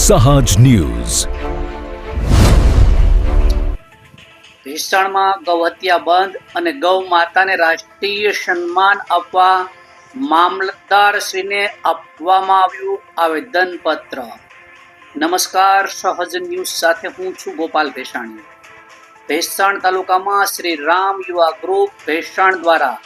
સહજ ન્યૂઝ। ભેસાણમાં ગૌ હત્યા બંધ અને ગૌ માતાને રાષ્ટ્રીય સન્માન આપવા મામલતદારશ્રીને આપવામાં આવ્યું આવેદનપત્ર। નમસ્કાર, સહજ ન્યૂઝ સાથે હું છું ગોપાલ ભેસાણી। ભેસાણ તાલુકામાં શ્રી રામ યુવા ગ્રુપ ભેસાણ દ્વારા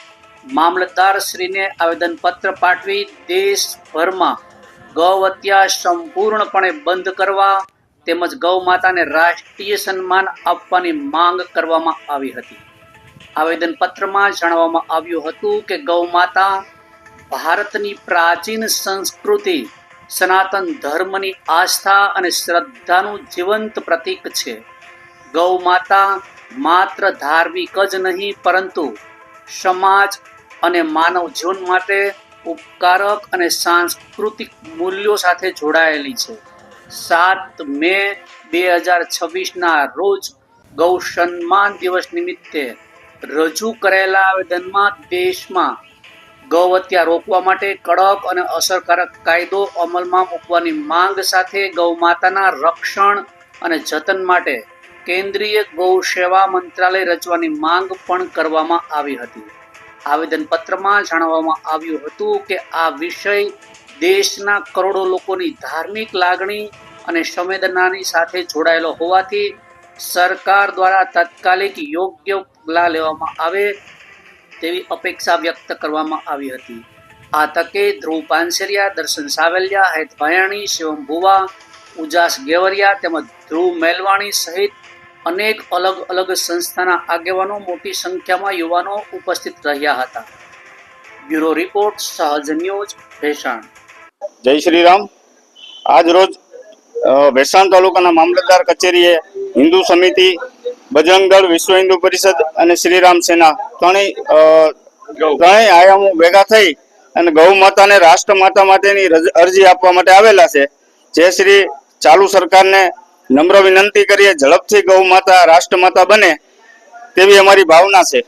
મામલતદારશ્રીને આવેદનપત્ર પાઠવી દેશભરમાં ગૌ હત્યા સંપૂર્ણપણે બંધ કરવા તેમજ ગૌ માતાને રાષ્ટ્રીય સન્માન આપવાની માંગ કરવામાં આવી હતી। આવેદનપત્રમાં જણાવવામાં આવ્યું હતું કે ગૌ માતા ભારતની પ્રાચીન સંસ્કૃતિ, સનાતન ધર્મની આસ્થા અને શ્રદ્ધાનું જીવંત પ્રતીક છે। ગૌ માતા માત્ર ધાર્મિક જ નહીં પરંતુ સમાજ અને માનવ જીવન માટે ઉપકારક અને સાંસ્કૃતિક મૂલ્યો સાથે જોડાયેલી છે। 7 મે 2026ના રોજ ગૌ સન્માન દિવસ નિમિત્તે રજૂ કરેલા આવેદનમાં દેશમાં ગૌ હત્યા રોકવા માટે કડક અને અસરકારક કાયદો અમલમાં મૂકવાની માંગ સાથે ગૌ માતાના રક્ષણ અને જતન માટે કેન્દ્રીય ગૌ સેવા મંત્રાલય રચવાની માંગ પણ કરવામાં આવી હતી। આવેદનપત્રમાં જણાવવામાં આવ્યું હતું કે આ વિષય દેશના કરોડો લોકોની ધાર્મિક લાગણી અને સંવેદનાની સાથે જોડાયેલો હોવાથી સરકાર દ્વારા તાત્કાલિક યોગ્ય પગલાં લેવામાં આવે તેવી અપેક્ષા વ્યક્ત કરવામાં આવી હતી। આ તકે ધ્રુવ પાનસેરિયા, દર્શન સાવલિયા, હેત ભાયાણી, શિવમ ભુવા, ઉજાસ ગેવરિયા તેમજ ધ્રુવ મેલવાણી સહિત અનેક અલગ અલગ સંસ્થાના આગેવાનો મોટી સંખ્યામાં યુવાનો ઉપસ્થિત રહ્યા હતા। બ્યુરો રિપોર્ટ, સહજ ન્યૂઝ, ભેસાણ। જય શ્રી રામ। આજ રોજ ભેસાણ તાલુકાના મામલતદાર કચેરીએ હિન્દુ સમિતિ, બજરંગ દળ, વિશ્વ હિન્દુ પરિષદ અને શ્રીરામ સેના ત્રણેય આયામો ભેગા થઈ અને ગૌ માતાને રાષ્ટ્રમાતા માટેની અરજી આપવા માટે આવેલા છે। જે શ્રી ચાલુ સરકારને નમ્ર વિનંતી કરીએ ઝડપથી ગૌ માતા રાષ્ટ્રમાતા બને તેવી અમારી ભાવના છે।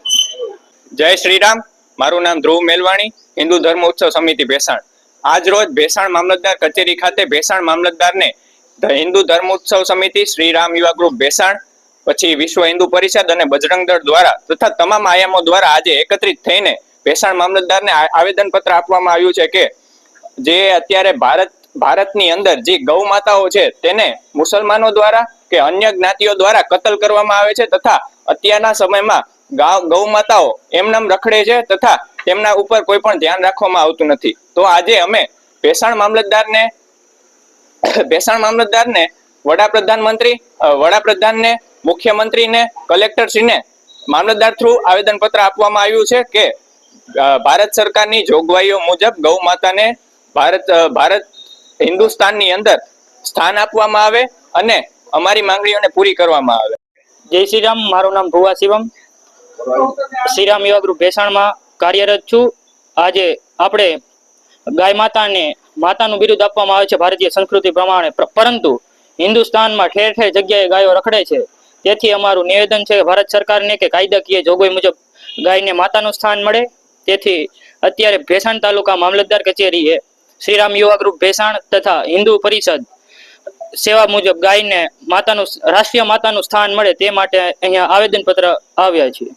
જય શ્રી રામ। મારું નામ ધ્રુવ મેલવાણી, હિન્દુ ધર્મ ઉત્સવ સમિતિ ભેસાણ। આજ રોજ ભેસાણ મામલતદાર કચેરી ખાતે ભેસાણ મામલતદારને હિન્દુ ધર્મ ઉત્સવ સમિતિ, શ્રી રામ યુવા ગ્રુપ ભેસાણ, પછી વિશ્વ હિન્દુ પરિષદ અને બજરંગ દળ દ્વારા તથા તમામ આયામો દ્વારા આજે એકત્રિત થઈને ભેસાણ મામલતદારને આવેદન પત્ર આપવામાં આવ્યું છે કે જે અત્યારે ભારતની અંદર જે ગૌ માતાઓ છે તેને મુસલમાનો દ્વારા કે અન્ય જ્ઞાતિઓ દ્વારા કતલ કરવામાં આવે છે તથા અત્યારના સમયમાં ગૌ માતાઓ એમનેમ રખડે છે તથા તેમના ઉપર કોઈ પણ ધ્યાન રાખવામાં આવતું નથી। તો આજે અમે ભેસાણ મામલતદારને વડાપ્રધાનને, મુખ્યમંત્રીને, કલેક્ટરશ્રીને મામલતદાર થ્રુ આવેદન પત્ર આપવામાં આવ્યું છે કે ભારત સરકારની જોગવાઈઓ મુજબ ગૌ માતાને ભારત હિન્દુસ્તાનની અંદર સ્થાન આપવામાં આવે અને અમારી માંગણીઓને પૂરી કરવામાં આવે। જય શ્રી રામ। મારું નામ ભુવા શિવમ, શ્રી રામ યુવા ગ્રુપ ભેસાણમાં કાર્યરત છું। આજે આપણે ગાય માતાનું બિરુદ આપવામાં આવે છે ભારતીય સંસ્કૃતિ પ્રમાણે, પરંતુ હિન્દુસ્તાનમાં ઠેર ઠેર જગ્યાએ ગાયો રખડે છે। તેથી અમારું નિવેદન છે ભારત સરકારને કે કાયદાકીય જોગવાઈ મુજબ ગાયને માતાનું સ્થાન મળે। તેથી અત્યારે ભેસાણ તાલુકા મામલતદાર કચેરીએ શ્રી રામ યુવા ગ્રુપ ભેસાણ તથા હિન્દુ પરિષદ સેવા મુજબ ગાયને રાષ્ટ્રીય માતાનું સ્થાન મળે તે માટે અહીંયા આવેદનપત્ર આવ્યા છીએ।